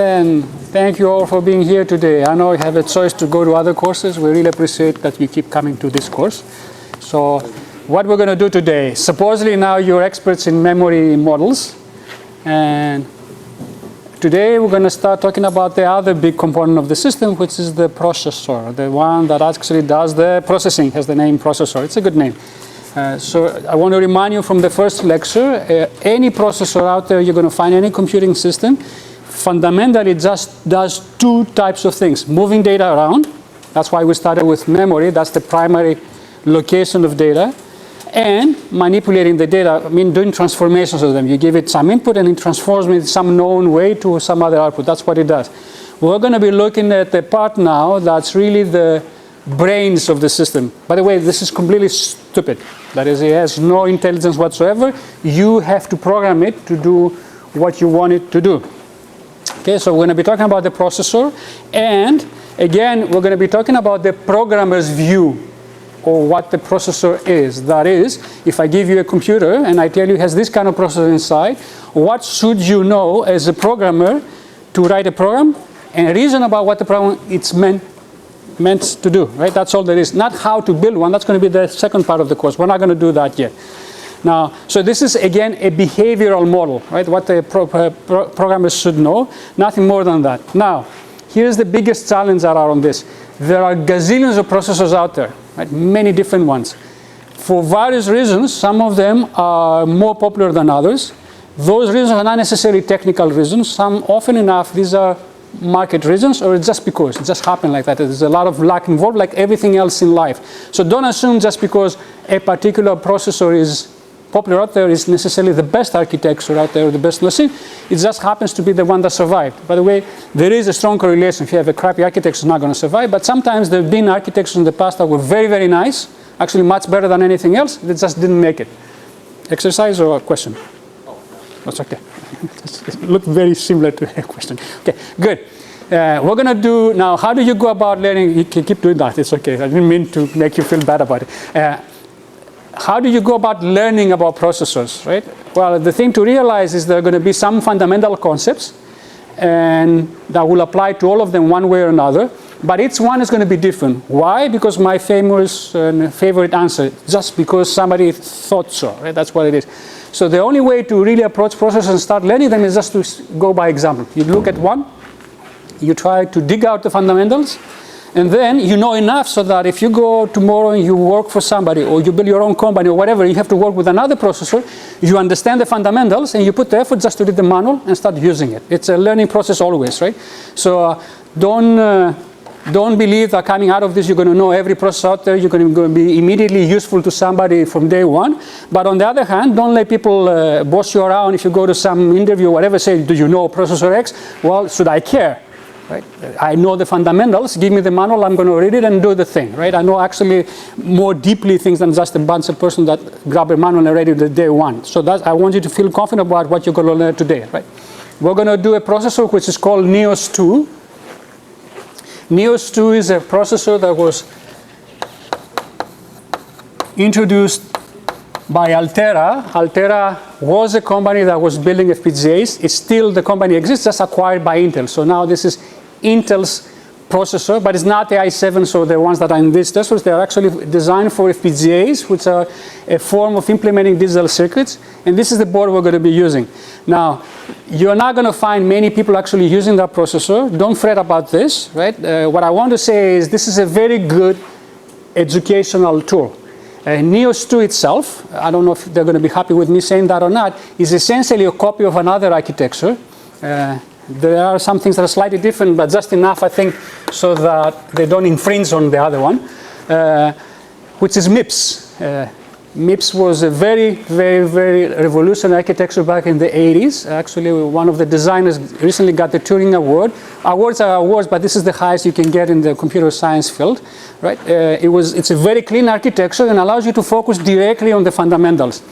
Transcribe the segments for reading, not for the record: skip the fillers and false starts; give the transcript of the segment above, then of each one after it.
And thank you all for being here today. I know you have a choice to go to other courses. We really appreciate that you keep coming to this course. So what we're going to do today, supposedly now you're experts in memory models. And today we're going to start talking about the other big component of the system, which is the processor, the one that actually does the processing, has the name processor. It's a good name. So I want to remind you from the first lecture, any processor out there you're going to find, any computing system, fundamentally just does two types of things. Moving data around, that's why we started with memory, that's the primary location of data, and manipulating the data, I mean doing transformations of them. You give it some input and it transforms it in some known way to some other output. That's what it does. We're going to be looking at the part now that's really the brains of the system. By the way, this is completely stupid. That is, it has no intelligence whatsoever. You have to program it to do what you want it to do. Okay, so we're going to be talking about the processor, and again, we're going to be talking about the programmer's view or what the processor is. That is, if I give you a computer and I tell you it has this kind of processor inside, what should you know as a programmer to write a program and reason about what the program it's meant to do, right? That's all there is. Not how to build one. That's going to be the second part of the course. We're not going to do that yet. Now, so this is again a behavioral model, right? What the programmers should know, nothing more than that. Now, here's the biggest challenge that are on this. There are gazillions of processors out there, right? Many different ones. For various reasons, some of them are more popular than others. Those reasons are not necessarily technical reasons. Some, often enough, these are market reasons, or it's just because it just happened like that. There's a lot of luck involved, like everything else in life. So don't assume just because a particular processor is popular out there is necessarily the best architecture out there, or the best machine. It just happens to be the one that survived. By the way, there is a strong correlation. If you have a crappy architecture, it's not going to survive. But sometimes there have been architectures in the past that were very, very nice, actually much better than anything else. They just didn't make it. Exercise or a question? That's okay. It looked very similar to a question. Okay, good. We're going to do now, how do you go about learning? You can keep doing that. It's okay. I didn't mean to make you feel bad about it. How do you go about learning about processors, right? Well, the thing to realize is there are going to be some fundamental concepts, and that will apply to all of them one way or another. But each one is going to be different. Why? Because my famous and favorite answer, just because somebody thought so, right? That's what it is. So the only way to really approach processors and start learning them is just to go by example. You look at one, you try to dig out the fundamentals, and then you know enough so that if you go tomorrow and you work for somebody, or you build your own company or whatever, you have to work with another processor, you understand the fundamentals and you put the effort just to read the manual and start using it. It's a learning process always, right? So don't believe that coming out of this you're going to know every process out there, you're going to be immediately useful to somebody from day one. But on the other hand, don't let people boss you around if you go to some interview or whatever, say, do you know processor X? Well, should I care? Right? I know the fundamentals, give me the manual, I'm going to read it and do the thing, right? I know actually more deeply things than just a bunch of person that grab a manual and read it the day one. So that, I want you to feel confident about what you're going to learn today, right? We're going to do a processor which is called NIOS II. NIOS II is a processor that was introduced by Altera. Altera was a company that was building FPGAs. It's still, the company exists, just acquired by Intel. So now this is Intel's processor, but it's not the i7, so the ones that are in these testers, they are actually designed for FPGAs, which are a form of implementing digital circuits. And this is the board we're going to be using. Now, you're not going to find many people actually using that processor. Don't fret about this, right? What I want to say is this is a very good educational tool. NIOS II itself, I don't know if they're going to be happy with me saying that or not, is essentially a copy of another architecture. There are some things that are slightly different, but just enough, I think, so that they don't infringe on the other one, which is MIPS. MIPS was a very, very, very revolutionary architecture back in the 80s. Actually, one of the designers recently got the Turing Award. Awards are awards, but this is the highest you can get in the computer science field, right? It's a very clean architecture and allows you to focus directly on the fundamentals.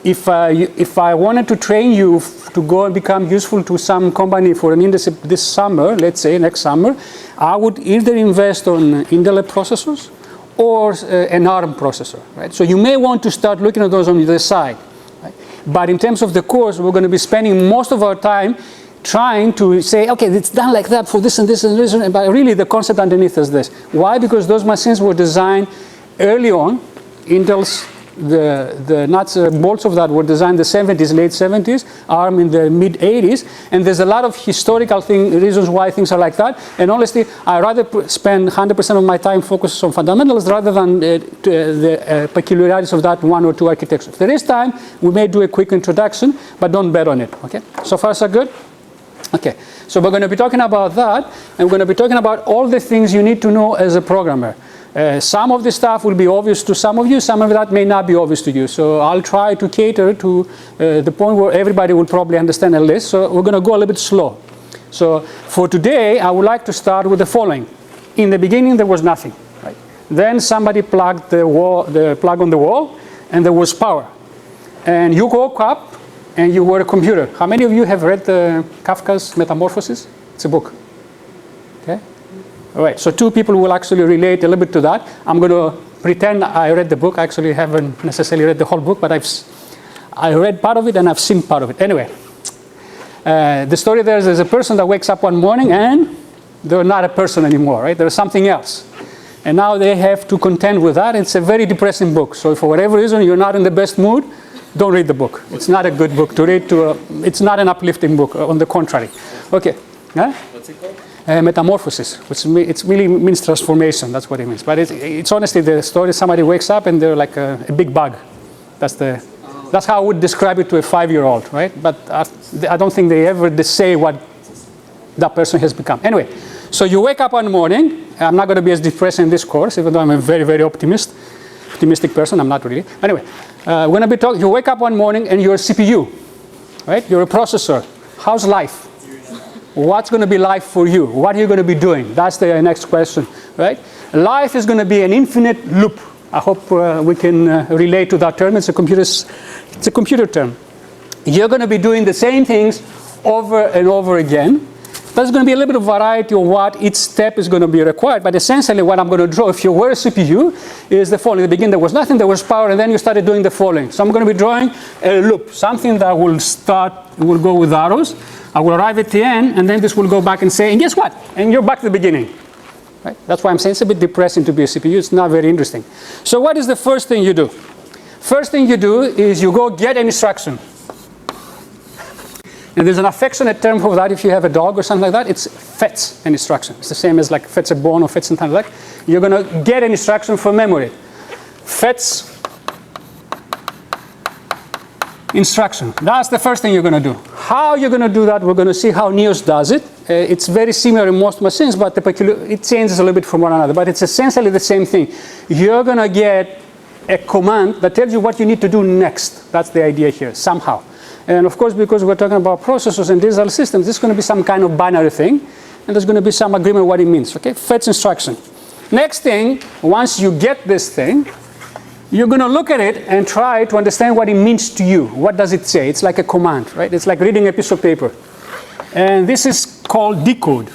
If I wanted to train you to go and become useful to some company for an industry this summer, let's say next summer, I would either invest on Intel processors or an ARM processor, right? So you may want to start looking at those on the side. Right? But in terms of the course, we're going to be spending most of our time trying to say, okay, it's done like that for this and this and this, but really the concept underneath is this. Why? Because those machines were designed early on. Intel's, the nuts and bolts of that were designed in the 70s, late 70s, ARM in the mid 80s, and there's a lot of historical reasons why things are like that. And honestly, I rather spend 100% of my time focused on fundamentals rather than the peculiarities of that one or two architectures. If there is time, we may do a quick introduction, but don't bet on it. Okay, so far so good. Okay, so we're going to be talking about that, and we're going to be talking about all the things you need to know as a programmer. Some of the stuff will be obvious to some of you, some of that may not be obvious to you. So I'll try to cater to the point where everybody will probably understand a list. So we're going to go a little bit slow. So for today, I would like to start with the following. In the beginning, there was nothing. Right? Then somebody plugged the plug on the wall, and there was power. And you woke up, and you were a computer. How many of you have read Kafka's Metamorphosis? It's a book. Okay. All right, so two people will actually relate a little bit to that. I'm going to pretend I read the book. I actually haven't necessarily read the whole book, but I read part of it and I've seen part of it. Anyway, the story there is there's a person that wakes up one morning and they're not a person anymore, right? There's something else. And now they have to contend with that. It's a very depressing book. So for whatever reason you're not in the best mood, don't read the book. It's not a good book to read. It's not an uplifting book, on the contrary. Okay. Huh? What's it called? Metamorphosis, which it really means transformation. That's what it means. But it's honestly the story. Somebody wakes up and they're like a big bug. That's how I would describe it to a 5-year-old, right? But I don't think they ever say what that person has become. Anyway, so you wake up one morning. I'm not going to be as depressed in this course, even though I'm a very, very optimistic person. I'm not really. Anyway, we're going to be talking. You wake up one morning and you're a CPU, right? You're a processor. How's life? What's going to be life for you? What are you going to be doing? That's the next question, right? Life is going to be an infinite loop. I hope we can relate to that term. It's a computer term. You're going to be doing the same things over and over again. There's going to be a little bit of variety of what each step is going to be required. But essentially what I'm going to draw, if you were a CPU, is the following. In the beginning there was nothing, there was power, and then you started doing the following. So I'm going to be drawing a loop, something that will go with arrows. I will arrive at the end, and then this will go back and say, and guess what? And you're back to the beginning. Right? That's why I'm saying it's a bit depressing to be a CPU. It's not very interesting. So what is the first thing you do? First thing you do is you go get an instruction. And there's an affectionate term for that if you have a dog or something like that. It's fetch an instruction. It's the same as like fetch a bone or fetch something like that. You're going to get an instruction from memory. Fetch instruction. That's the first thing you're going to do. How you're going to do that, we're going to see how NIOS does it. It's very similar in most machines, but it changes a little bit from one another. But it's essentially the same thing. You're going to get a command that tells you what you need to do next. That's the idea here, somehow. And of course, because we're talking about processors and digital systems, this is going to be some kind of binary thing. And there's going to be some agreement what it means. Okay, fetch instruction. Next thing, once you get this thing, you're going to look at it and try to understand what it means to you. What does it say? It's like a command, right? It's like reading a piece of paper. And this is called decode.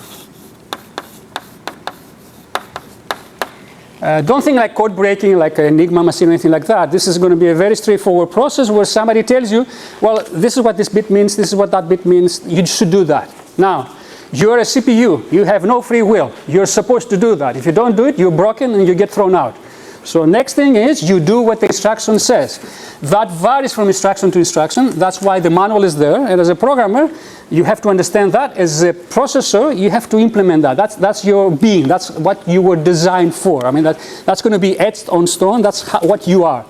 Don't think like code breaking, like an Enigma machine or anything like that. This is going to be a very straightforward process where somebody tells you, well, this is what this bit means, this is what that bit means, you should do that. Now, you're a CPU, you have no free will. You're supposed to do that. If you don't do it, you're broken and you get thrown out. So next thing is you do what the instruction says. That varies from instruction to instruction. That's why the manual is there. And as a programmer, you have to understand that. As a processor, you have to implement that. That's your being. That's what you were designed for. I mean, that's going to be etched on stone. That's what you are.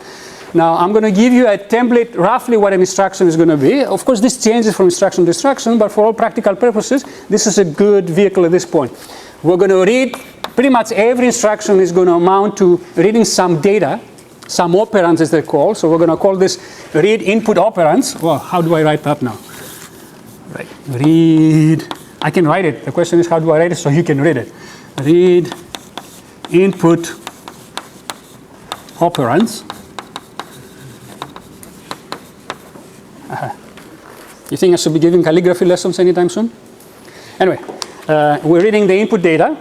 Now, I'm going to give you a template, roughly what an instruction is going to be. Of course, this changes from instruction to instruction, but for all practical purposes, this is a good vehicle at this point. We're going to read, pretty much every instruction is going to amount to reading some data, some operands as they're called. So we're going to call this read input operands. Well, how do I write that now? Right. Read, I can write it. The question is, how do I write it so you can read it? Read input operands. You think I should be giving calligraphy lessons anytime soon? Anyway, we're reading the input data.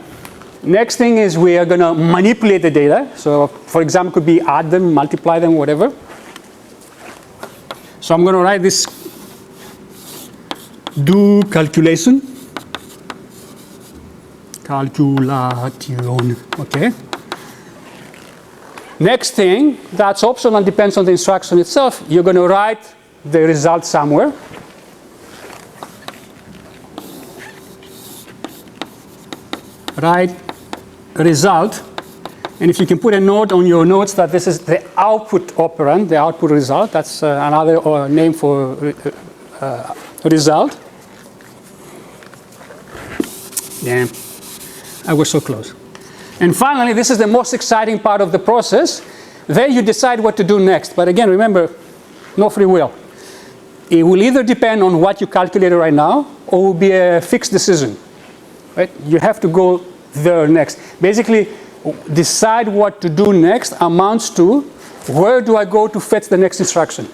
Next thing is we are going to manipulate the data. So, for example, it could be add them, multiply them, whatever. So I'm going to write this do calculation. Okay. Next thing, that's optional and depends on the instruction itself. You're going to write the result somewhere. Write result. And if you can put a note on your notes that this is the output operand, the output result, that's another name for result. Damn, I was so close. And finally, this is the most exciting part of the process. Then you decide what to do next. But again, remember, no free will. It will either depend on what you calculated right now, or will be a fixed decision. Right? You have to go there next. Basically, decide what to do next amounts to where do I go to fetch the next instruction.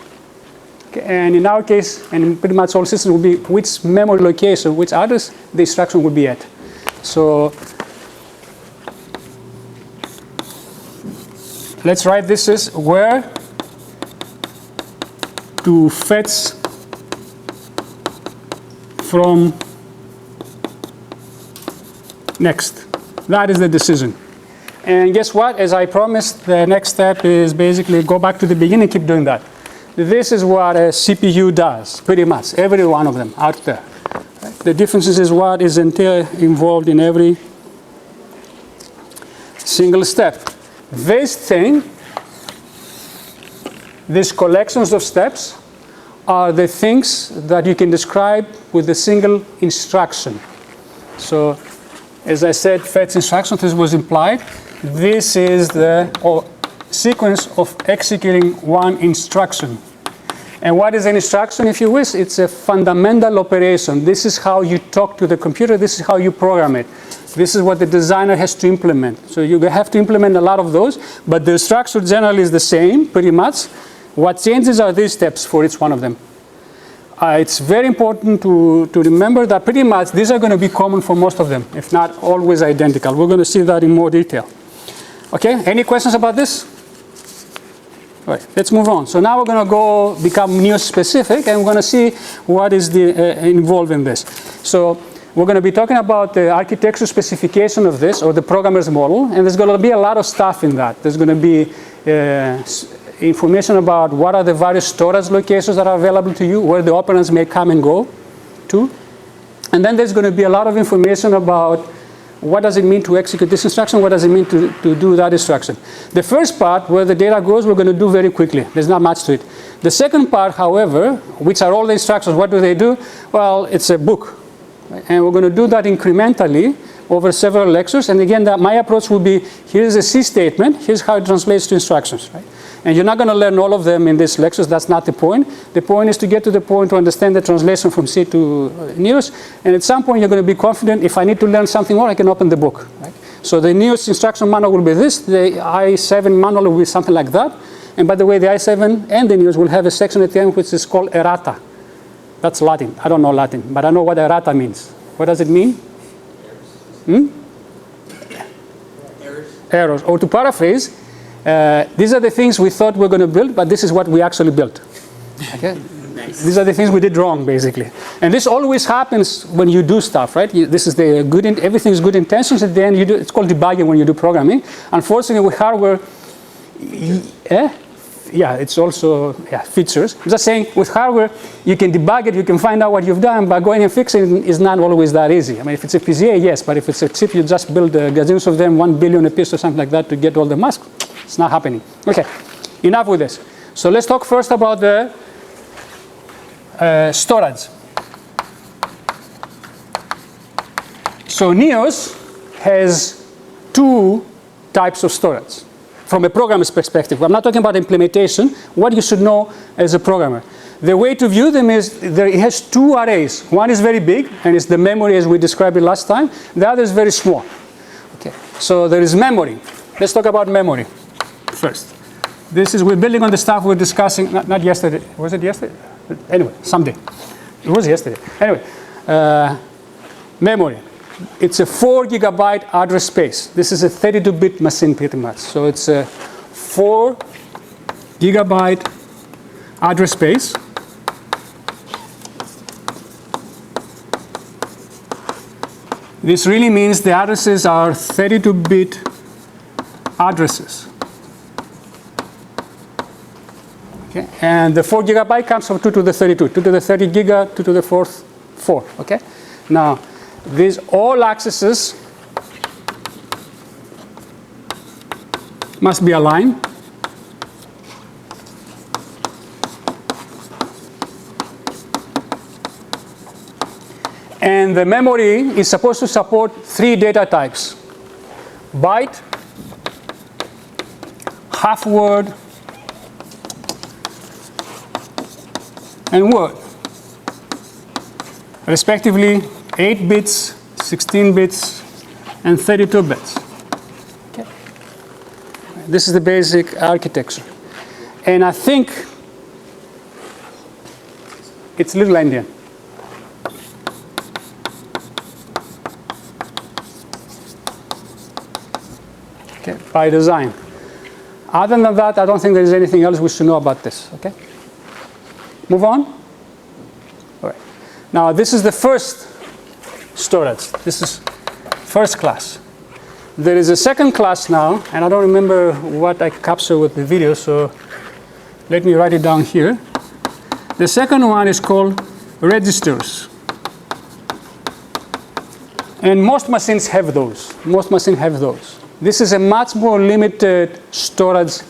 Okay, and in our case, and in pretty much all systems, will be which memory location, which address the instruction will be at. So let's write this as where to fetch from next. That is the decision. And guess what? As I promised, the next step is basically go back to the beginning, keep doing that. This is what a CPU does, pretty much, every one of them out there. The differences is what is involved in every single step. This thing, these collections of steps, are the things that you can describe with a single instruction. So, as I said, fetch instruction, this was implied. This is the sequence of executing one instruction. And what is an instruction, if you wish? It's a fundamental operation. This is how you talk to the computer. This is how you program it. This is what the designer has to implement. So you have to implement a lot of those, but the structure generally is the same, pretty much. What changes are these steps for each one of them. It's very important to remember that pretty much these are going to be common for most of them, if not always identical. We're going to see that in more detail. Okay, any questions about this? All right, let's move on. So now we're going to go become NIOS specific, and we're going to see what is involved in this. So we're going to be talking about the architecture specification of this, or the programmer's model, and there's going to be a lot of stuff in that. There's going to be information about what are the various storage locations that are available to you, where the operands may come and go to. And then there's going to be a lot of information about what does it mean to execute this instruction, what does it mean to do that instruction. The first part, where the data goes, we're going to do very quickly. There's not much to it. The second part, however, which are all the instructions, what do they do? Well, it's a book. And we're going to do that incrementally over several lectures. And again, my approach will be, here's a C statement, here's how it translates to instructions. Right? And you're not going to learn all of them in these lectures. That's not the point. The point is to get to the point to understand the translation from C to NIOS. And at some point, you're going to be confident, if I need to learn something more, I can open the book. Right? So the NIOS instruction manual will be this. The i7 manual will be something like that. And by the way, the i7 and the NIOS will have a section at the end which is called errata. That's Latin. I don't know Latin, but I know what errata means. What does it mean? Errors. Or to paraphrase, these are the things we thought we were going to build, but this is what we actually built. Okay? Nice. These are the things we did wrong, basically. And this always happens when you do stuff, right? This is the good, everything's good intentions. At the end, you do. It's called debugging when you do programming. Unfortunately, with hardware, it's also features. I'm just saying, with hardware, you can debug it, you can find out what you've done, but going and fixing it is not always that easy. I mean, if it's a PCA, yes, but if it's a chip, you just build gazillions of them, 1 billion a piece or something like that to get all the masks. It's not happening. Okay, enough with this. So let's talk first about the storage. So NIOS has two types of storage. From a programmer's perspective, I'm not talking about implementation, what you should know as a programmer. The way to view them is it has two arrays. One is very big, and it's the memory as we described it last time. The other is very small. Okay. So there is memory. Let's talk about memory first. We're building on the stuff we're discussing, not yesterday. Was it yesterday? Anyway, someday. It was yesterday. Anyway, memory. It's a 4 gigabyte address space. This is a 32-bit machine pretty much. So it's a 4 gigabyte address space. This really means the addresses are 32-bit addresses. Okay? And the 4 gigabyte comes from 2 to the 32, 2 to the 30 giga, 2 to the 4th, 4. Okay? Now, these all accesses must be aligned. And the memory is supposed to support 3 data types: byte, half word, and word, respectively 8 bits, 16 bits, and 32 bits. Okay. This is the basic architecture. And I think it's a little Indian. Okay, by design. Other than that, I don't think there is anything else we should know about this. Okay? Move on. All right. Now, this is the first storage. This is first class. There is a second class now, and I don't remember what I captured with the video, so let me write it down here. The second one is called registers. And most machines have those. Most machines have those. This is a much more limited storage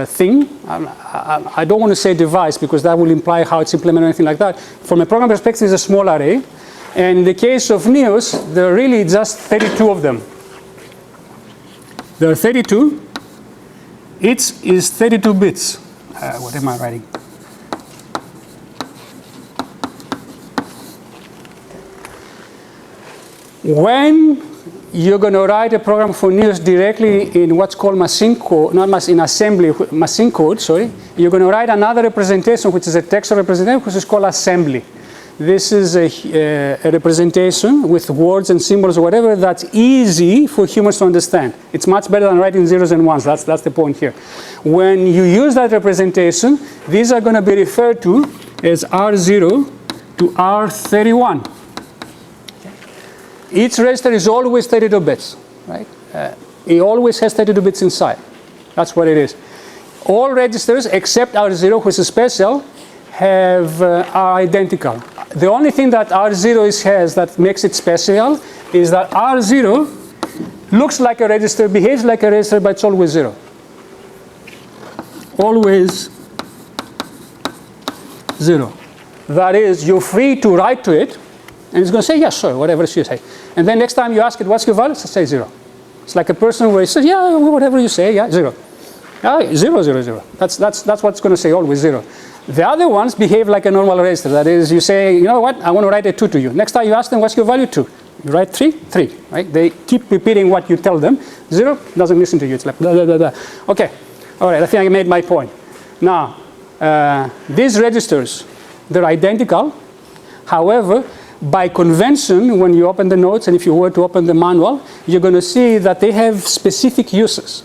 thing. I don't want to say device because that will imply how it's implemented or anything like that. From a program perspective, it's a small array. And in the case of NIOS, there are really just 32 of them. There are 32. Each is 32 bits. What am I writing? When you're going to write a program for NIOS directly in what's called machine code, not in assembly, machine code, sorry. You're going to write another representation, which is a textual representation, which is called assembly. This is a representation with words and symbols or whatever that's easy for humans to understand. It's much better than writing zeros and ones. That's the point here. When you use that representation, these are going to be referred to as R0 to R31. Each register is always 32 bits, right? It always has 32 bits inside. That's what it is. All registers except R0, which is special, are identical. The only thing that R0 has that makes it special is that R0 looks like a register, behaves like a register, but it's always 0. Always 0. That is, you're free to write to it, and it's going to say, yeah, sure, whatever you say. And then next time you ask it, what's your value? It say 0. It's like a person where he says, yeah, whatever you say, yeah, 0. 0, 0, 0. That's what it's going to say, always 0. The other ones behave like a normal register. That is, you say, you know what, I want to write a 2 to you. Next time you ask them, what's your value? 2. You write 3, 3. Right? They keep repeating what you tell them. 0 doesn't listen to you. It's like blah, blah, blah, blah. Okay. All right, I think I made my point. Now, these registers, they're identical. However, by convention, when you open the notes, and if you were to open the manual, you're going to see that they have specific uses.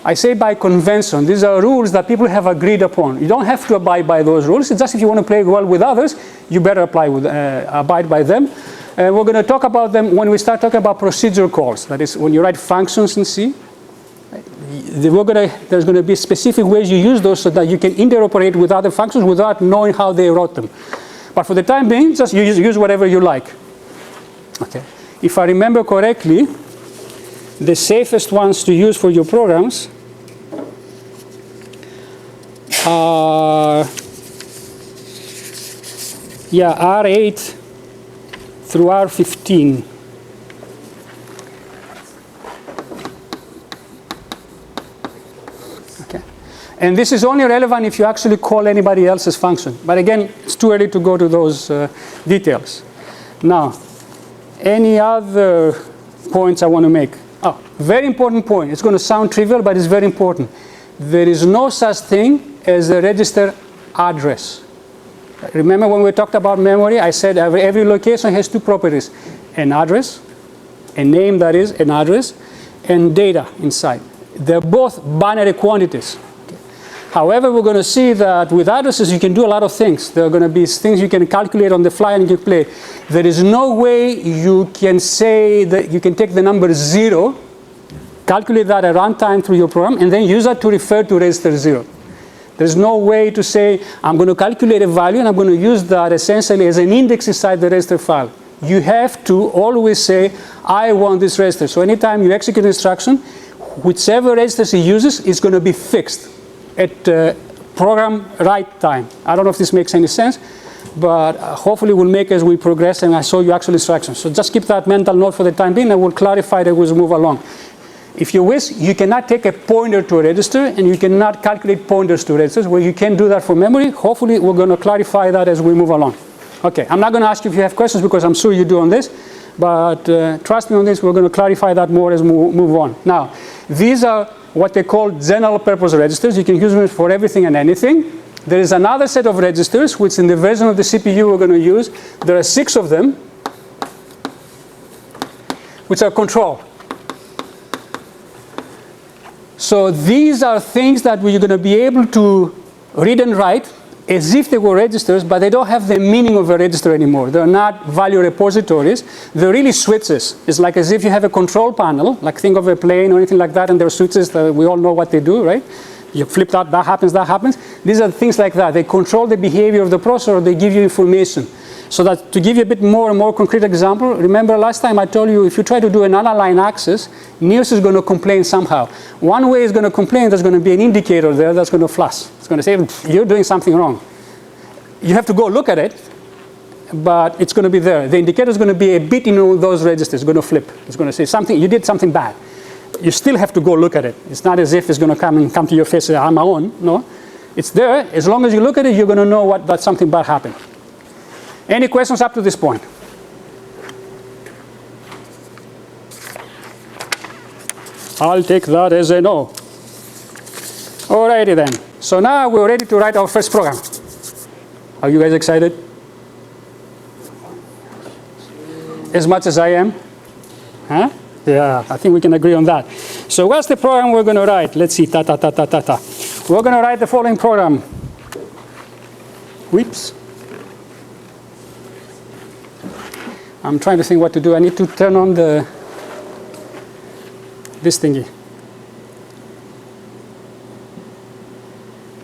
I say by convention. These are rules that people have agreed upon. You don't have to abide by those rules. It's just if you want to play well with others, you better abide by them. We're going to talk about them when we start talking about procedure calls. That is, when you write functions in C, there's going to be specific ways you use those so that you can interoperate with other functions without knowing how they wrote them. But for the time being, just use whatever you like. Okay. If I remember correctly, the safest ones to use for your programs are R8 through R15. Okay. And this is only relevant if you actually call anybody else's function. But again, it's too early to go to those details. Now, any other points I want to make? Oh, very important point. It's going to sound trivial, but it's very important. There is no such thing as a register address. Remember when we talked about memory, I said every location has two properties. An address, a name that is an address, and data inside. They're both binary quantities. Okay. However, we're going to see that with addresses, you can do a lot of things. There are going to be things you can calculate on the fly and you can play. There is no way you can say that you can take the number 0, calculate that at runtime through your program, and then use that to refer to register 0. There's no way to say, I'm going to calculate a value and I'm going to use that essentially as an index inside the register file. You have to always say, I want this register. So anytime you execute an instruction, whichever register it uses is going to be fixed at program write time. I don't know if this makes any sense, but hopefully we'll make as we progress and I show you actual instructions. So just keep that mental note for the time being and we'll clarify it as we move along. If you wish, you cannot take a pointer to a register and you cannot calculate pointers to registers. Well, you can do that for memory. Hopefully we're going to clarify that as we move along. Okay, I'm not going to ask you if you have questions because I'm sure you do on this, but trust me on this, we're going to clarify that more as we move on. Now, these are what they call general purpose registers. You can use them for everything and anything. There is another set of registers, which in the version of the CPU we're going to use, there are 6 of them, which are control. So these are things that we're going to be able to read and write as if they were registers, but they don't have the meaning of a register anymore. They're not value repositories. They're really switches. It's like as if you have a control panel, like think of a plane or anything like that, and there are switches that we all know what they do, right? You flip that, that happens, that happens. These are things like that. They control the behavior of the processor, they give you information. So that to give you a bit more and more concrete example, remember last time I told you if you try to do an unaligned access, NIOS is going to complain somehow. One way it's going to complain, there's going to be an indicator there that's going to flash. It's going to say, you're doing something wrong. You have to go look at it, but it's going to be there. The indicator is going to be a bit in all those registers. It's going to flip. It's going to say something, you did something bad. You still have to go look at it. It's not as if it's going to come to your face and say, I'm my own. No, it's there. As long as you look at it, you're going to know that something bad happened. Any questions up to this point? I'll take that as a no. Alrighty then. So now we're ready to write our first program. Are you guys excited? As much as I am? Huh? Yeah, I think we can agree on that. So what's the program we're going to write? Let's see. We're going to write the following program. Whoops. I'm trying to think what to do. I need to turn on this thingy.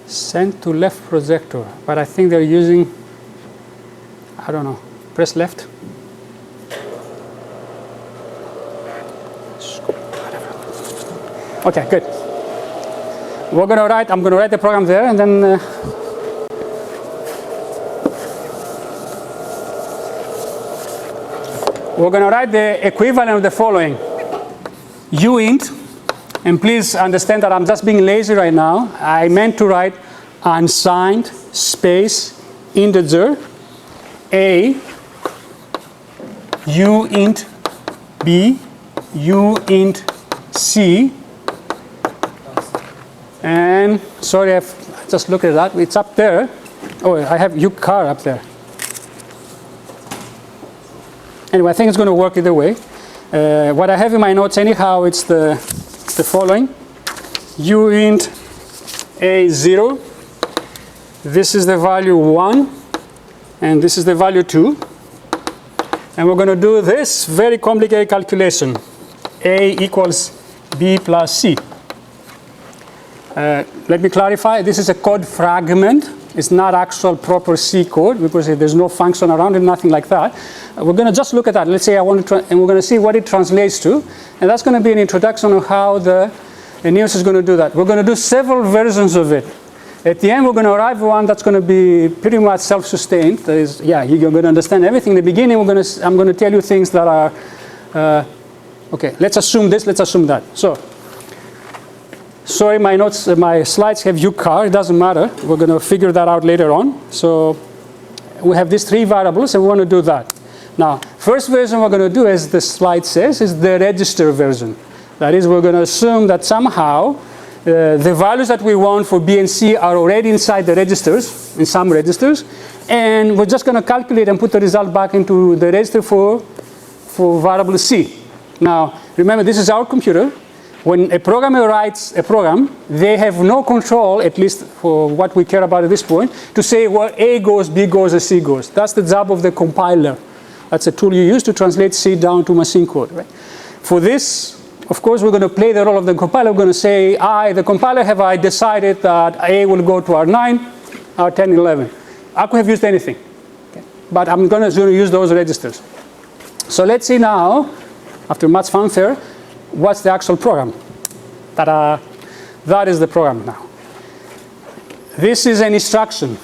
Send to left projector. But I think they're using, I don't know, press left. Okay, good. I'm going to write the program there and then we're going to write the equivalent of the following. uint, and please understand that I'm just being lazy right now. I meant to write unsigned space integer a uint b uint c, and sorry, I've just looked at that. It's up there. Oh, I have ucar up there. Anyway, I think it's going to work either way. What I have in my notes anyhow, it's the following. uint a0. This is the value 1, and this is the value 2. And we're going to do this very complicated calculation. A equals B plus C. Let me clarify. This is a code fragment. It's not actual proper C code because there's no function around it, nothing like that. We're going to just look at that. Let's say I want to, and we're going to see what it translates to. And that's going to be an introduction of how the NIOS is going to do that. We're going to do several versions of it. At the end, we're going to arrive at one that's going to be pretty much self-sustained. That is, yeah, you're going to understand everything. In the beginning, I'm going to tell you things that are, okay, let's assume this, let's assume that. So, sorry, my notes, my slides have ucar. It doesn't matter. We're going to figure that out later on. So we have these 3 variables, and we want to do that. Now, first version we're going to do, as the slide says, is the register version. That is, we're going to assume that somehow the values that we want for B and C are already inside the registers, in some registers, and we're just going to calculate and put the result back into the register for variable C. Now, remember, this is our computer. when a programmer writes a program, they have no control, at least for what we care about at this point, to say where A goes, B goes, or C goes. That's the job of the compiler. That's a tool you use to translate C down to machine code. Right? For this, of course, we're going to play the role of the compiler. We're going to say, the compiler have I decided that A will go to R9, R10, 11. I could have used anything. Okay? But I'm going to use those registers. So let's see now, after much fanfare, what's the actual program. Ta-da! That is the program now. This is an instruction.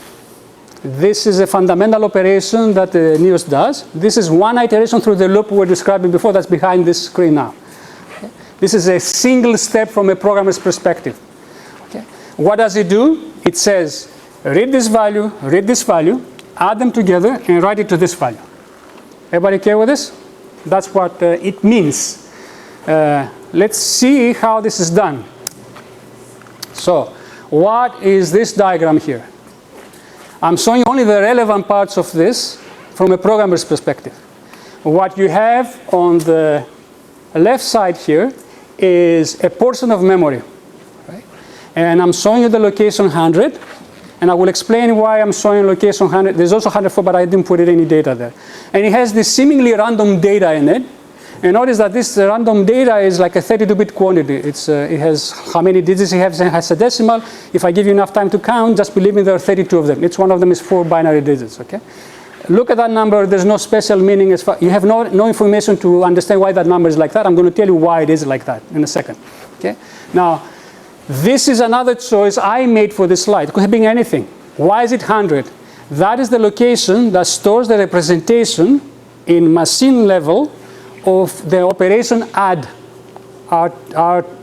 This is a fundamental operation that the NIOS does. This is one iteration through the loop we were describing before that's behind this screen now. Okay? This is a single step from a programmer's perspective. Okay? What does it do? It says, read this value, add them together, and write it to this value. Everybody okay with this? That's what it means. Let's see how this is done. So, what is this diagram here? I'm showing only the relevant parts of this from a programmer's perspective. What you have on the left side here is a portion of memory. Right? And I'm showing you the location 100. And I will explain why I'm showing location 100. There's also 104, but I didn't put any data there. And it has this seemingly random data in it. And notice that this random data is like a 32-bit quantity. It has how many digits it has a decimal. If I give you enough time to count, just believe me, there are 32 of them. Each one of them is 4 binary digits. Okay? Look at that number. There's no special meaning. As far, you have no information to understand why that number is like that. I'm going to tell you why it is like that in a second. Okay? Now, this is another choice I made for this slide. It could have been anything. Why is it 100? That is the location that stores the representation in machine level of the operation add, R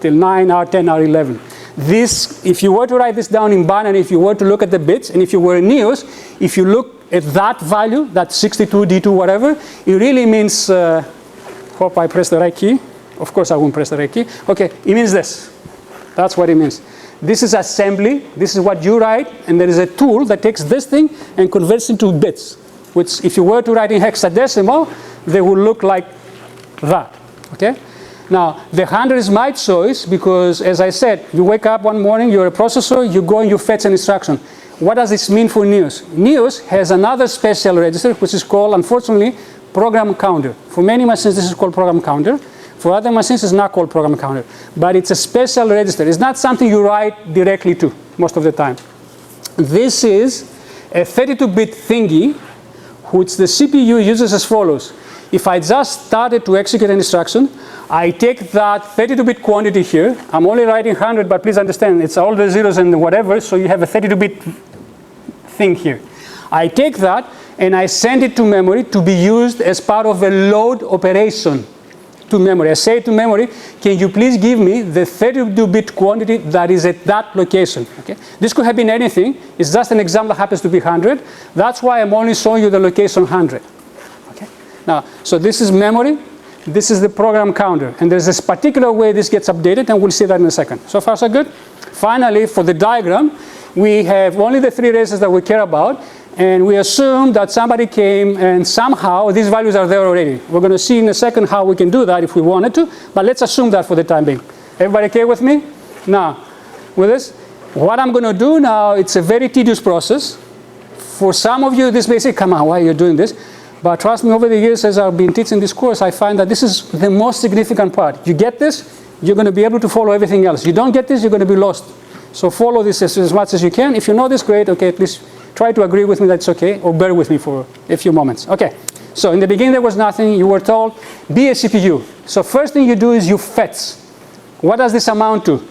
till 9, R10, R11. This, if you were to write this down in binary, if you were to look at the bits, and if you were in NIOS, if you look at that value, that 62, D2, whatever, it really means, hope I press the right key. Of course I won't press the right key. Okay, it means this. That's what it means. This is assembly. This is what you write, and there is a tool that takes this thing and converts into bits, which if you were to write in hexadecimal, they will look like that. Okay? Now, the 100 is my choice because, as I said, you wake up one morning, you're a processor, you go and you fetch an instruction. What does this mean for NIOS? NIOS has another special register, which is called, unfortunately, program counter. For many machines, this is called program counter. For other machines, it's not called program counter. But it's a special register. It's not something you write directly to most of the time. This is a 32-bit thingy, which the CPU uses as follows. If I just started to execute an instruction, I take that 32-bit quantity here. I'm only writing 100, but please understand, it's all the zeros and whatever, so you have a 32-bit thing here. I take that, and I send it to memory to be used as part of a load operation to memory. I say to memory, can you please give me the 32-bit quantity that is at that location? Okay? This could have been anything. It's just an example that happens to be 100. That's why I'm only showing you the location 100. Okay? Now, so this is memory. This is the program counter. And there's this particular way this gets updated, and we'll see that in a second. So far, so good? Finally, for the diagram, we have only the 3 registers that we care about. And we assume that somebody came and somehow these values are there already. We're going to see in a second how we can do that if we wanted to. But let's assume that for the time being. Everybody okay with me? Now, with this, what I'm going to do now, it's a very tedious process. For some of you, this may say, come on, why are you doing this? But trust me, over the years as I've been teaching this course, I find that this is the most significant part. You get this, you're going to be able to follow everything else. You don't get this, you're going to be lost. So follow this as much as you can. If you know this, great. Okay, at least try to agree with me that's okay, or bear with me for a few moments. Okay, so in the beginning there was nothing. You were told, be a CPU. So first thing you do is you fetch. What does this amount to?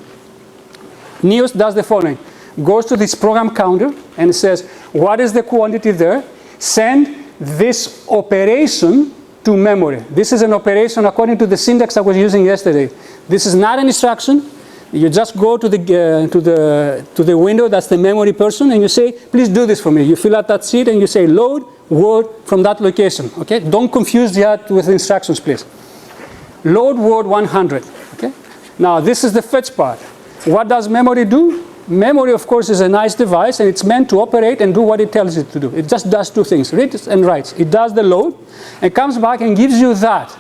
NIOS does the following. Goes to this program counter and says, what is the quantity there? Send this operation to memory. This is an operation according to the syntax I was using yesterday. This is not an instruction. You just go to the window, that's the memory person, and you say, please do this for me. You fill out that sheet and you say, load word from that location. Okay? Don't confuse that with instructions, please. Load word 100. Okay? Now, this is the fetch part. What does memory do? Memory, of course, is a nice device, and it's meant to operate and do what it tells it to do. It just does 2 things, reads and writes. It does the load, and comes back and gives you that.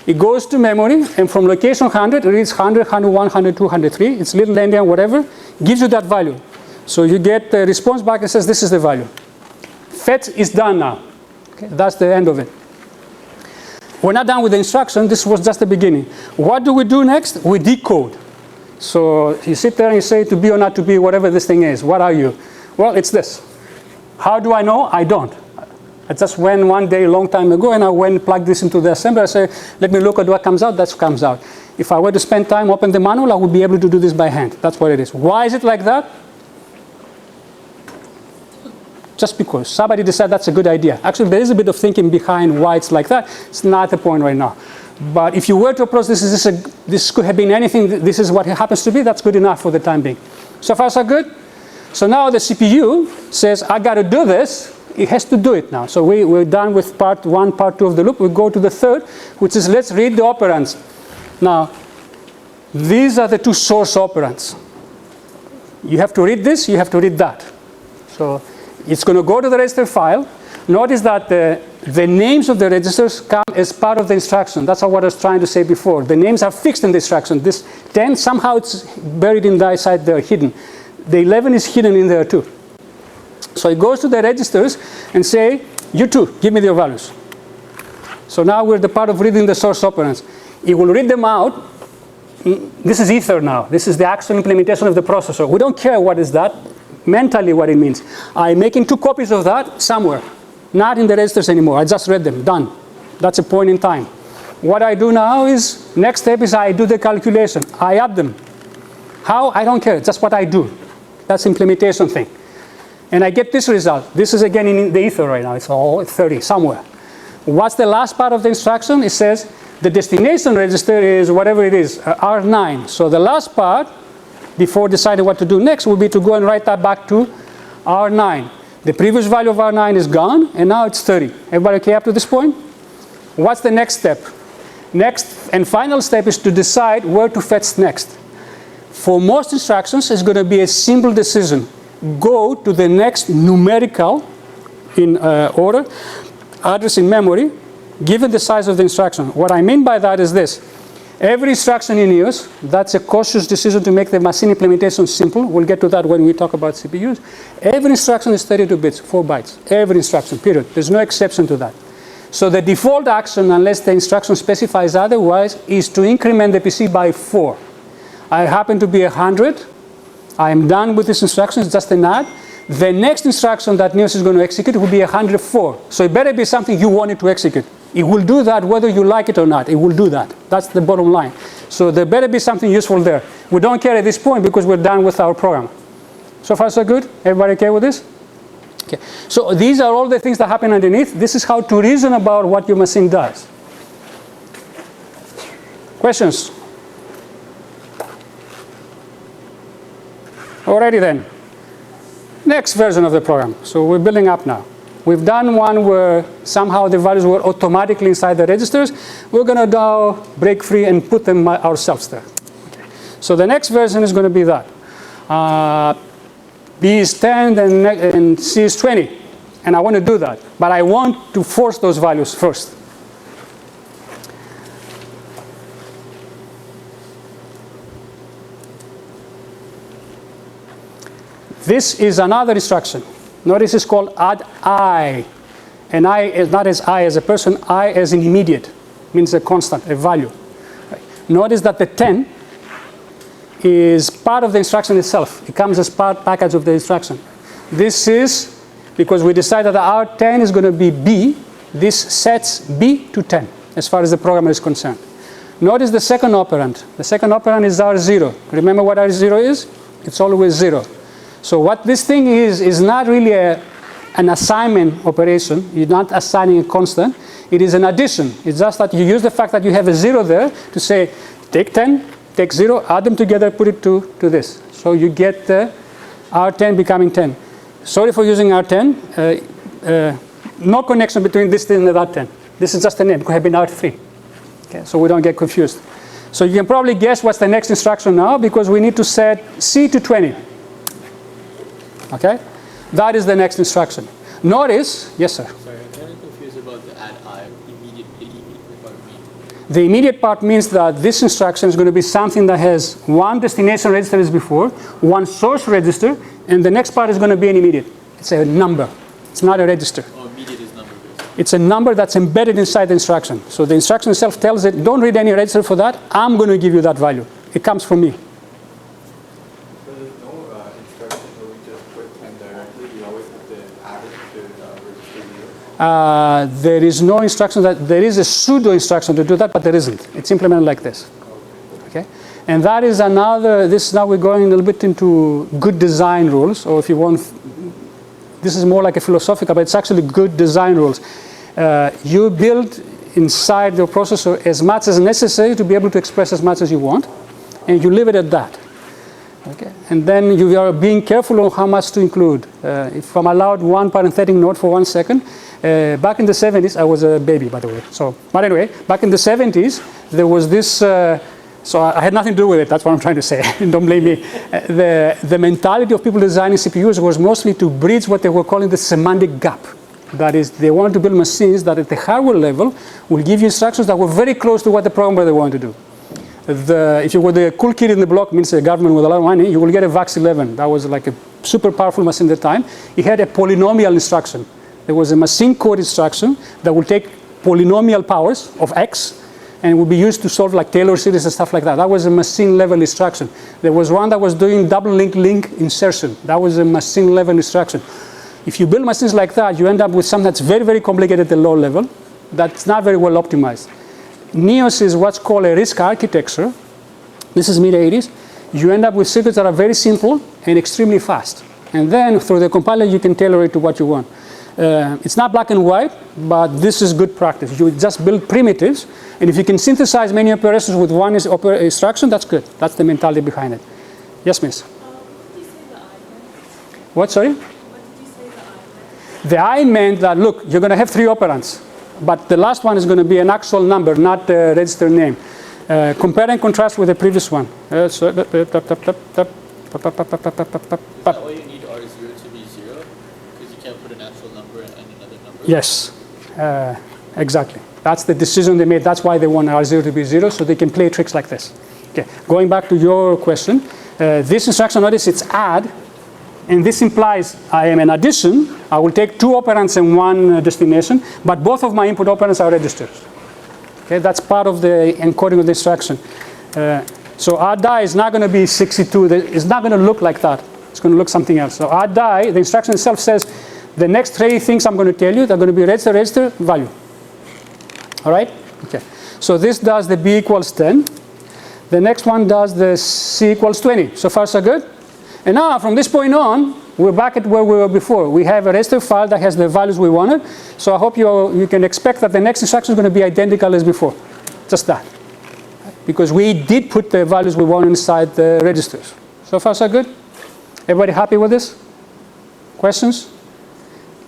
It goes to memory, and from location 100, it reads 100, 101, 102, 103. It's little endian, whatever, gives you that value. So you get the response back and says, this is the value. Fetch is done now. Okay, that's the end of it. We're not done with the instruction. This was just the beginning. What do we do next? We decode. So you sit there and you say to be or not to be, whatever this thing is. What are you? Well, it's this. How do I know? I don't. I just went one day a long time ago and I went and plugged this into the assembler. I say, let me look at what comes out. That comes out. If I were to spend time, open the manual, I would be able to do this by hand. That's what it is. Why is it like that? Just because somebody decided that's a good idea. Actually, there is a bit of thinking behind why it's like that. It's not the point right now. But if you were to approach this could have been anything. This is what it happens to be. That's good enough for the time being. So far, so good. So now the CPU says, I got to do this. It has to do it now. So we're done with part 1, part 2 of the loop. We go to the third, which is let's read the operands. Now, these are the 2 source operands. You have to read this, you have to read that. So it's going to go to the register file. Notice that the names of the registers come as part of the instruction. That's what I was trying to say before. The names are fixed in the instruction. This 10, somehow it's buried in the side there, hidden. The 11 is hidden in there too. So it goes to the registers and say, you too, give me your values. So now we're the part of reading the source operands. It will read them out. This is ether now. This is the actual implementation of the processor. We don't care what is that, mentally what it means. I'm making 2 copies of that somewhere, not in the registers anymore. I just read them, done. That's a point in time. What I do now is, next step is I do the calculation. I add them. How? I don't care, just what I do. That's the implementation thing. And I get this result. This is again in the ether right now. It's all 30 somewhere. What's the last part of the instruction? It says the destination register is whatever it is, R9. So the last part, before deciding what to do next, will be to go and write that back to R9. The previous value of R9 is gone, and now it's 30. Everybody okay up to this point? What's the next step? Next and final step is to decide where to fetch next. For most instructions, it's going to be a simple decision. Go to the next numerical in order address in memory given the size of the instruction. What I mean by that is this. Every instruction in NIOS, that's a cautious decision to make the machine implementation simple. We'll get to that when we talk about CPUs. Every instruction is 32 bits, 4 bytes. Every instruction, period. There's no exception to that. So the default action, unless the instruction specifies otherwise, is to increment the PC by 4. I happen to be 100. I am done with this instruction, it's just an add. The next instruction that NIOS is going to execute will be 104. So it better be something you want it to execute. It will do that whether you like it or not. It will do that. That's the bottom line. So there better be something useful there. We don't care at this point because we're done with our program. So far so good? Everybody okay with this? Okay. So these are all the things that happen underneath. This is how to reason about what your machine does. Questions? Alrighty then. Next version of the program. So we're building up now. We've done one where somehow the values were automatically inside the registers. We're going to now break free and put them ourselves there. Okay. So the next version is going to be that. B is 10 and C is 20. And I want to do that. But I want to force those values first. This is another instruction. Notice it's called add I. And I is not as I as a person, I as an immediate. Means a constant, a value. Right. Notice that the 10 is part of the instruction itself. It comes as part package of the instruction. This is because we decided that R10 is going to be B. This sets B to 10 as far as the programmer is concerned. Notice the second operand. The second operand is R0. Remember what R0 is? It's always 0. So what this thing is not really an assignment operation. You're not assigning a constant. It is an addition. It's just that you use the fact that you have a 0 there to say, take 10, take 0, add them together, put it to this. So you get R10 becoming 10. Sorry for using R10. No connection between this thing and that 10. This is just a name. It could have been R3. Okay, so we don't get confused. So you can probably guess what's the next instruction now because we need to set C to 20. Okay? That is the next instruction. Notice, yes sir? Sorry, I'm kind of confused about the add I immediately. The immediate part means that this instruction is going to be something that has one destination register as before, one source register, and the next part is going to be an immediate. It's a number. It's not a register. Oh, immediate is number based. It's a number that's embedded inside the instruction. So the instruction itself tells it, don't read any register for that. I'm going to give you that value. It comes from me. So there's no instruction where we just put 10 directly. We always have to add it to register 0. There is no instruction there is a pseudo instruction to do that, but there isn't. It's implemented like this. Okay? And that is another, now we're going a little bit into good design rules, or if you want, this is more like a philosophical, but it's actually good design rules. You build inside your processor as much as necessary to be able to express as much as you want, and you leave it at that. Okay. And then you are being careful on how much to include. If I'm allowed one parenthetic note for 1 second, back in the 70s, I was a baby, by the way. But anyway, back in the 70s, there was this, so I had nothing to do with it, that's what I'm trying to say, don't blame me. The mentality of people designing CPUs was mostly to bridge what they were calling the semantic gap. That is, they wanted to build machines that at the hardware level will give you instructions that were very close to what the programmer wanted to do. If you were the cool kid in the block, means a government with a lot of money, you will get a VAX 11. That was like a super powerful machine at the time. It had a polynomial instruction. There was a machine code instruction that would take polynomial powers of x and would be used to solve like Taylor series and stuff like that. That was a machine level instruction. There was one that was doing double link insertion. That was a machine level instruction. If you build machines like that, you end up with something that's very, very complicated at the low level, that's not very well optimized. NIOS is what's called a RISC architecture. This is mid-80s. You end up with circuits that are very simple and extremely fast. And then through the compiler, you can tailor it to what you want. It's not black and white, but this is good practice. You just build primitives, and if you can synthesize many operations with one instruction, that's good. That's the mentality behind it. Yes, miss? What did you say the I meant? What, sorry? What did you say the I meant? The I meant that, look, you're going to have 3 operands, but the last one is going to be an actual number, not a register name. Compare and contrast with the previous one. Is that all you need R0 to be 0? Because you can't put an actual number and another number? Yes, exactly. That's the decision they made. That's why they want R0 to be 0, so they can play tricks like this. Okay, going back to your question, this instruction, notice it's add, and this implies I am an addition. I will take 2 operands and 1 destination, but both of my input operands are registers. Okay, that's part of the encoding of the instruction. So add die is not going to be 62. It's not going to look like that. It's going to look something else. So add die, the instruction itself says the next 3 things I'm going to tell you, they're going to be register, value. All right? Okay. So this does the B equals 10. The next one does the C equals 20. So far, so good? And now, from this point on, we're back at where we were before. We have a register file that has the values we wanted. So I hope you can expect that the next instruction is going to be identical as before. Just that. Because we did put the values we want inside the registers. So far, so good? Everybody happy with this? Questions?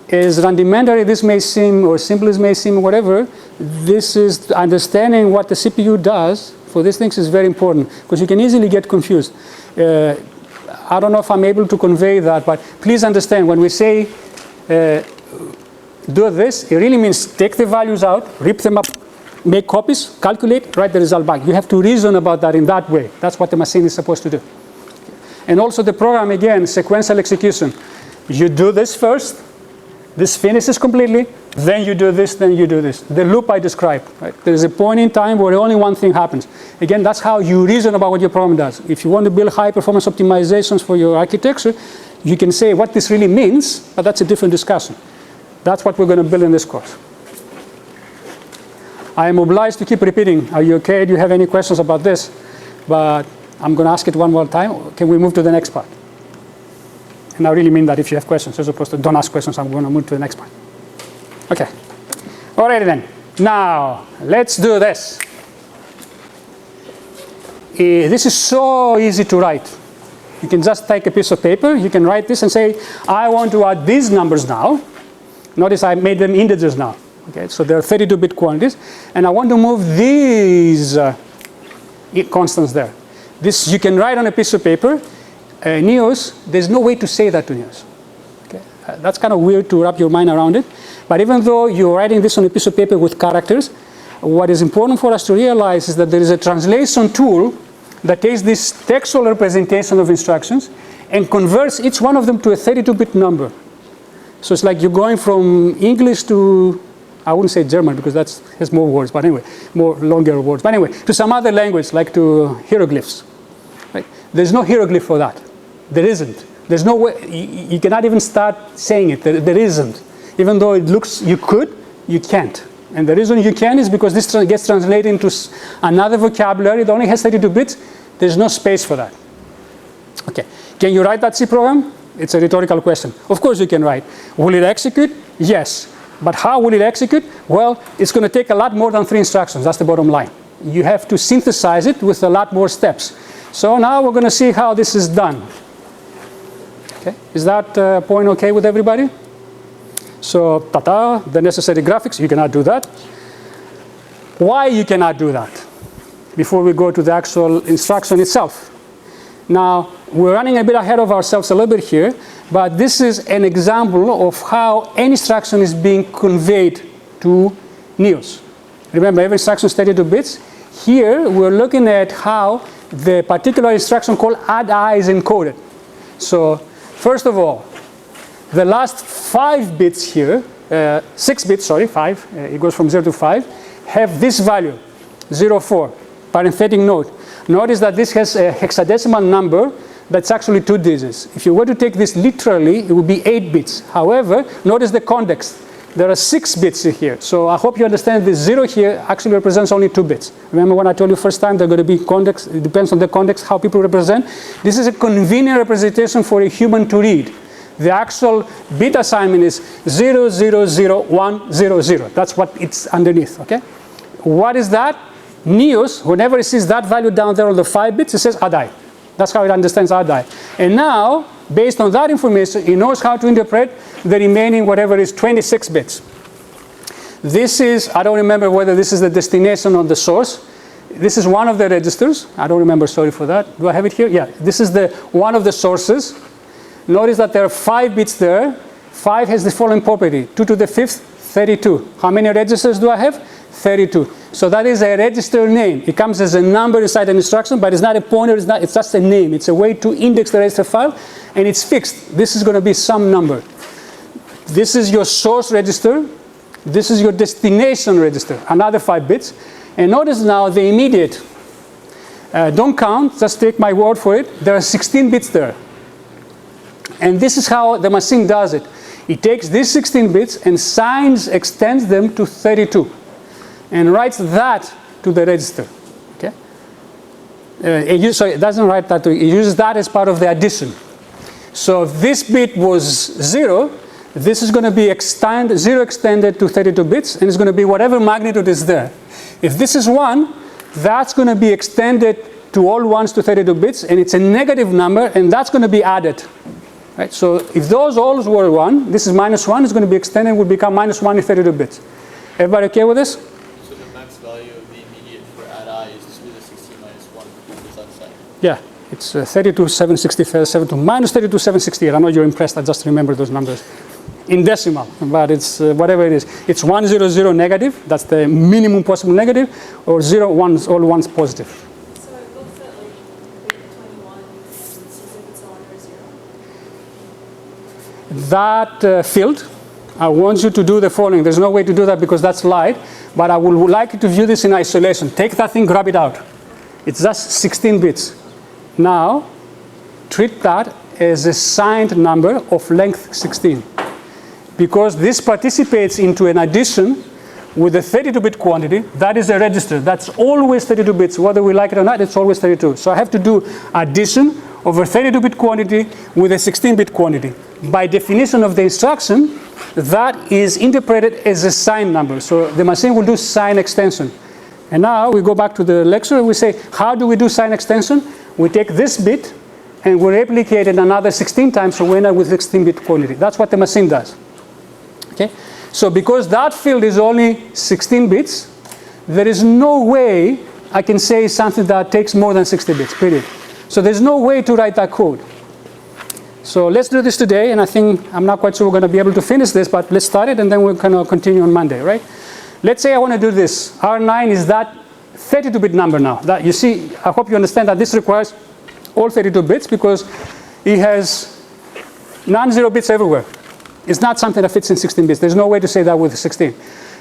As rudimentary this may seem, or simple as may seem, or whatever, this is understanding what the CPU does for these things is very important, because you can easily get confused. I don't know if I'm able to convey that, but please understand when we say do this, it really means take the values out, rip them up, make copies, calculate, write the result back. You have to reason about that in that way. That's what the machine is supposed to do. And also the program, again, sequential execution. You do this first, this finishes completely, then you do this, then you do this. The loop I described. Right? There is a point in time where only one thing happens. Again, that's how you reason about what your program does. If you want to build high performance optimizations for your architecture, you can say what this really means, but that's a different discussion. That's what we're going to build in this course. I am obliged to keep repeating. Are you okay? Do you have any questions about this? But I'm going to ask it one more time. Can we move to the next part? And I really mean that if you have questions, as opposed to don't ask questions, I'm going to move to the next part. Okay. All right then. Now, let's do this. This is so easy to write. You can just take a piece of paper. You can write this and say, I want to add these numbers now. Notice I made them integers now. Okay, so there are 32-bit quantities. And I want to move these constants there. This you can write on a piece of paper. NIOS, there's no way to say that to NIOS. Okay? That's kind of weird to wrap your mind around it. But even though you're writing this on a piece of paper with characters, what is important for us to realize is that there is a translation tool that takes this textual representation of instructions and converts each one of them to a 32-bit number. So it's like you're going from English to, I wouldn't say German because that has more words, but anyway, more longer words. But anyway, to some other language, like to hieroglyphs. Right? There's no hieroglyph for that. There isn't. There's no way, you cannot even start saying it. There isn't. Even though it looks, you could, you can't. And the reason you can is because this gets translated into another vocabulary. It only has 32 bits. There's no space for that. Okay. Can you write that C program? It's a rhetorical question. Of course you can write. Will it execute? Yes. But how will it execute? Well, it's going to take a lot more than 3 instructions. That's the bottom line. You have to synthesize it with a lot more steps. So now we're going to see how this is done. Okay. Is that point okay with everybody? So, the necessary graphics, you cannot do that. Why you cannot do that? Before we go to the actual instruction itself. Now, we're running a bit ahead of ourselves a little bit here, but this is an example of how any instruction is being conveyed to NIOS. Remember, every instruction is 32 bits. Here, we're looking at how the particular instruction called add I is encoded. So, first of all, the last 5 bits here, 6 bits, sorry, 5, it goes from 0 to 5, have this value, 04, parenthetic note. Notice that this has a hexadecimal number that's actually 2 digits. If you were to take this literally, it would be 8 bits. However, notice the context. There are 6 bits here. So I hope you understand the 0 here actually represents only 2 bits. Remember when I told you first time they're going to be context, it depends on the context how people represent. This is a convenient representation for a human to read. The actual bit assignment is 000100. That's what it's underneath, okay? What is that? NIOS, whenever it sees that value down there on the 5 bits, it says add I. That's how it understands add I. And now, based on that information, it knows how to interpret the remaining, whatever is 26 bits. This is, I don't remember whether this is the destination or the source. This is one of the registers. I don't remember, sorry for that. Do I have it here? Yeah, this is one of the sources. Notice that there are 5 bits there. 5 has the following property. 2 to the 5th, 32. How many registers do I have? 32. So that is a register name. It comes as a number inside an instruction, but it's not a pointer, it's just a name. It's a way to index the register file, and it's fixed. This is going to be some number. This is your source register. This is your destination register, another 5 bits. And notice now the immediate. Don't count, just take my word for it. There are 16 bits there. And this is how the machine does it. It takes these 16 bits and extends them to 32 and writes that to the register. Okay? So it doesn't write that to, it uses that as part of the addition. So if this bit was 0, this is going to be 0 extended to 32 bits, and it's going to be whatever magnitude is there. If this is 1, that's going to be extended to all 1s to 32 bits, and it's a negative number, and that's going to be added. Right? So if those alls were 1, this is -1, it's going to be extended, will become -1 in 32 bits. Everybody okay with this? So the max value of the immediate for add I is 2 to the 16 minus 1 is outside. Yeah, it's 32,760, minus 32,768. I know you're impressed, I just remember those numbers. In decimal, but it's whatever it is. It's 100 negative, that's the minimum possible negative, or 0, 1, all 1s positive. So it looks at like bit 21 and sees if it's 1 or 0. That field, I want you to do the following. There's no way to do that because that's light, but I would like you to view this in isolation. Take that thing, grab it out. It's just 16 bits. Now, treat that as a signed number of length 16. Because this participates into an addition with a 32-bit quantity. That is a register. That's always 32 bits. Whether we like it or not, it's always 32. So I have to do addition of a 32-bit quantity with a 16-bit quantity. By definition of the instruction, that is interpreted as a signed number. So the machine will do sign extension. And now we go back to the lecture and we say, how do we do sign extension? We take this bit and we replicate it another 16 times, so we end up with 16-bit quantity. That's what the machine does. Okay? So because that field is only 16 bits, there is no way I can say something that takes more than 60 bits, period. So there's no way to write that code. So let's do this today, and I think I'm not quite sure we're going to be able to finish this, but let's start it, and then we're going to continue on Monday, right? let's say I want to do this. R9 is that 32-bit number now. That, you see, I hope you understand that this requires all 32 bits because it has non-zero bits everywhere. It's not something that fits in 16 bits. There's no way to say that with 16.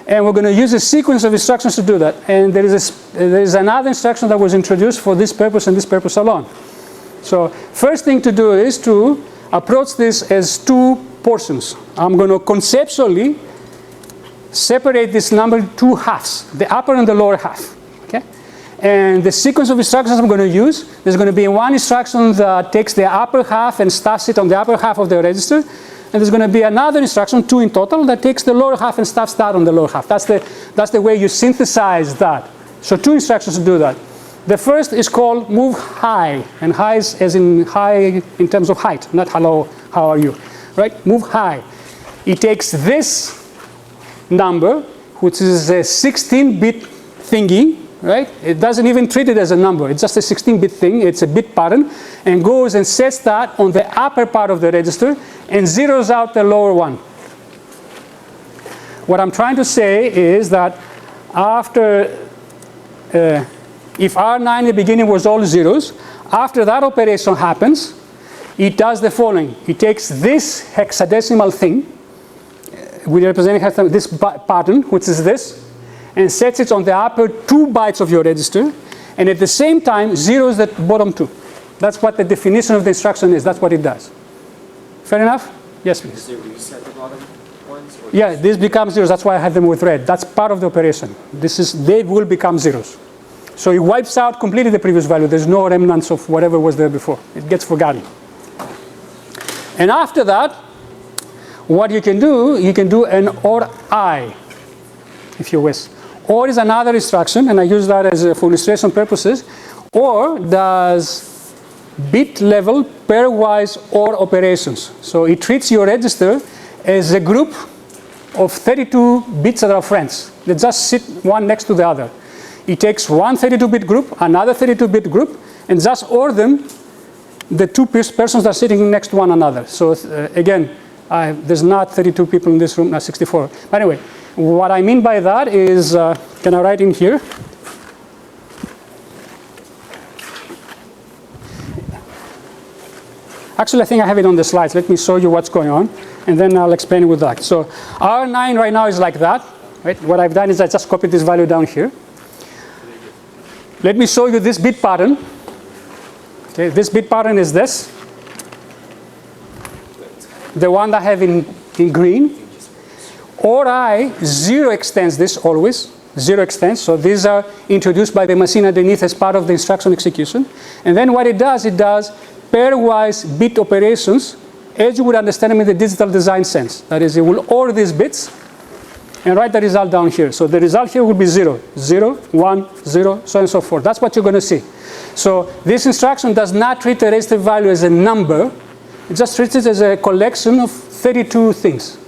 And we're going to use a sequence of instructions to do that. And there is another instruction that was introduced for this purpose and this purpose alone. So first thing to do is to approach this as two portions. I'm going to conceptually separate this number into two halves, the upper and the lower half. Okay? And the sequence of instructions I'm going to use, there's going to be one instruction that takes the upper half and stuffs it on the upper half of the register. And there's going to be another instruction, 2 in total, that takes the lower half and stuffs that on the lower half. That's the way you synthesize that. So 2 instructions to do that. The first is called move high, and high is as in high in terms of height, not hello, how are you, right? Move high. It takes this number, which is a 16-bit thingy, right? It doesn't even treat it as a number. It's just a 16-bit thing. It's a bit pattern, and goes and sets that on the upper part of the register and zeroes out the lower one. What I'm trying to say is that after, if R9 in the beginning was all zeros, after that operation happens, it does the following. It takes this hexadecimal thing, we represent this pattern, which is this, and sets it on the upper 2 bytes of your register, and at the same time zeros the bottom 2. That's what the definition of the instruction is. That's what it does. Fair enough? Yes, please. Does it reset the bottom ones? Or Yeah, this becomes zeros. That's why I have them with red. That's part of the operation. They will become zeros. So it wipes out completely the previous value. There's no remnants of whatever was there before. It gets forgotten. And after that, what you can do an OR I, if you wish. OR is another instruction, and I use that as for illustration purposes. OR does bit level pairwise OR operations. So it treats your register as a group of 32 bits that are friends. They just sit one next to the other. It takes one 32-bit group, another 32-bit group, and just OR them, the two persons that are sitting next to one another. So again, there's not 32 people in this room, not 64. But anyway, what I mean by that is, can I write in here? Actually, I think I have it on the slides. Let me show you what's going on, and then I'll explain it with that. So R9 right now is like that. Right? What I've done is I just copied this value down here. Let me show you this bit pattern. Okay, this bit pattern is this. The one that I have in green. OR I, 0 extends this always. 0 extends. So these are introduced by the machine underneath as part of the instruction execution. And then what it does pairwise bit operations as you would understand them in the digital design sense. That is, it will OR these bits and write the result down here. So the result here will be 0, 0, 1, 0, so on and so forth. That's what you're going to see. So this instruction does not treat the register value as a number. It just treats it as a collection of 32 things,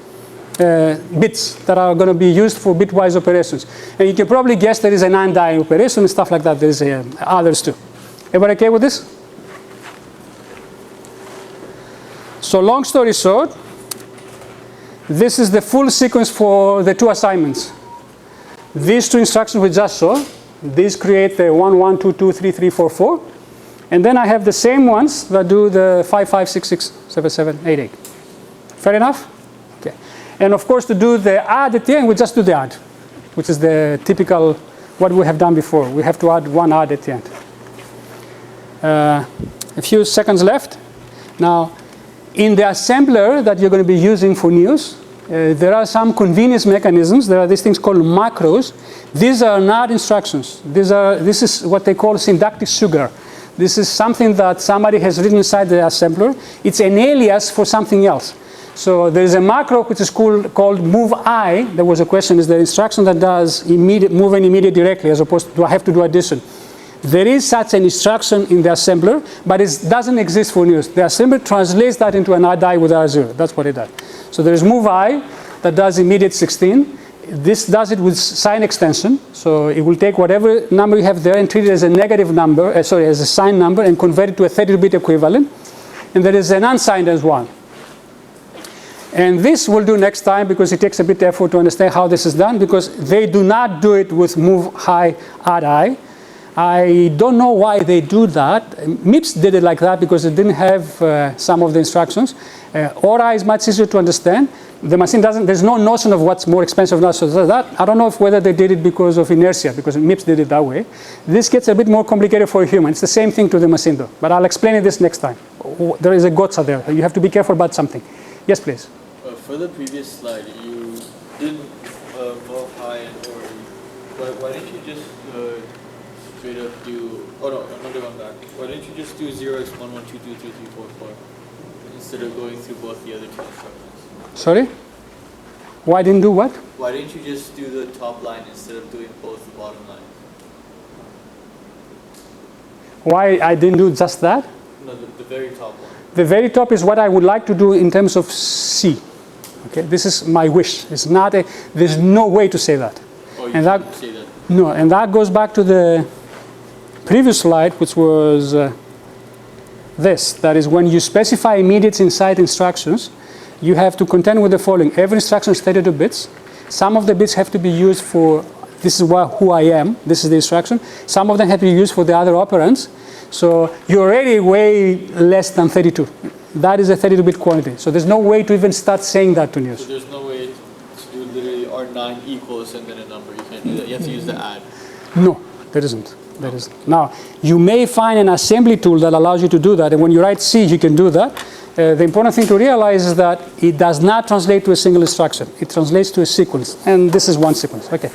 bits that are going to be used for bitwise operations. And you can probably guess there is an AND-I operation and stuff like that. There's others too. Everybody okay with this? So long story short, this is the full sequence for the 2 assignments. These 2 instructions we just saw, these create the 1, 1, 2, 2, 3, 3, 4, 4. And then I have the same ones that do the 5, 5, 6, 6, 7, 7, 8, 8. Fair enough? Okay. And of course, to do the add at the end, we just do the add, which is the typical, what we have done before. We have to add one add at the end. A few seconds left. Now, in the assembler that you're going to be using for NIOS, there are some convenience mechanisms. There are these things called macros. These are not instructions. This is what they call syntactic sugar. This is something that somebody has written inside the assembler. It's an alias for something else. So there is a macro which is called move I. There was a question, is there instruction that does move and immediate directly as opposed to do I have to do addition? There is such an instruction in the assembler, but it doesn't exist for NIOS. The assembler translates that into an add I with R0. That's what it does. So there is move I that does immediate 16. This does it with sign extension. So it will take whatever number you have there and treat it as a negative number, as a signed number, and convert it to a 32-bit equivalent. And there is an unsigned as well. And this we'll do next time because it takes a bit of effort to understand how this is done, because they do not do it with move high, add I. I don't know why they do that. MIPS did it like that because it didn't have some of the instructions. ORA is much easier to understand. The machine doesn't, there's no notion of what's more expensive now. So that, I don't know if whether they did it because of inertia, because MIPS did it that way. This gets a bit more complicated for a human. It's the same thing to the machine though, but I'll explain it this next time. There is a gotcha there. You have to be careful about something. Yes, please. For the previous slide, you didn't move high and or why didn't you just straight up do, oh no, another one back. Why didn't you just do 0x1, 1, 2, 2, 3, 3, 4, 4 instead of going through both the other two instructions? Sorry? Why didn't do what? Why didn't you just do the top line instead of doing both the bottom lines? Why I didn't do just that? No, the very top one. The very top is what I would like to do in terms of C. Okay, this is my wish. It's not a, there's no way to say that. Oh, you And that- can't say that. No, and that goes back to the previous slide, which was this. That is, when you specify immediates inside instructions, you have to contend with the following. Every instruction is 32 bits. Some of the bits have to be used for, this is who I am, this is the instruction. Some of them have to be used for the other operands. So you're already way less than 32. That is a 32-bit quantity. So there's no way to even start saying that to So NIOS. there's no way to do literally R9 equals and then a number. You can't do that. You have to use the add. No, there isn't. There isn't. Now, you may find an assembly tool that allows you to do that. And when you write C, you can do that. The important thing to realize is that it does not translate to a single instruction. It translates to a sequence. And this is one sequence. Okay.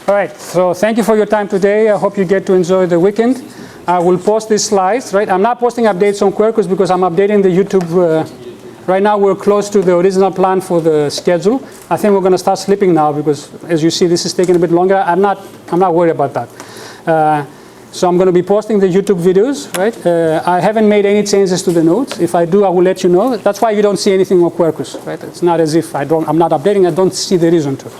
All right. So thank you for your time today. I hope you get to enjoy the weekend. I will post these slides. Right. I'm not posting updates on Quercus because I'm updating the YouTube. Right now, we're close to the original plan for the schedule. I think we're going to start slipping now because, as you see, this is taking a bit longer. I'm not worried about that. So I'm going to be posting the YouTube videos, right? I haven't made any changes to the notes. If I do, I will let you know. That's why you don't see anything on Quercus, right? It's not as if I'm not updating. I don't see the reason to.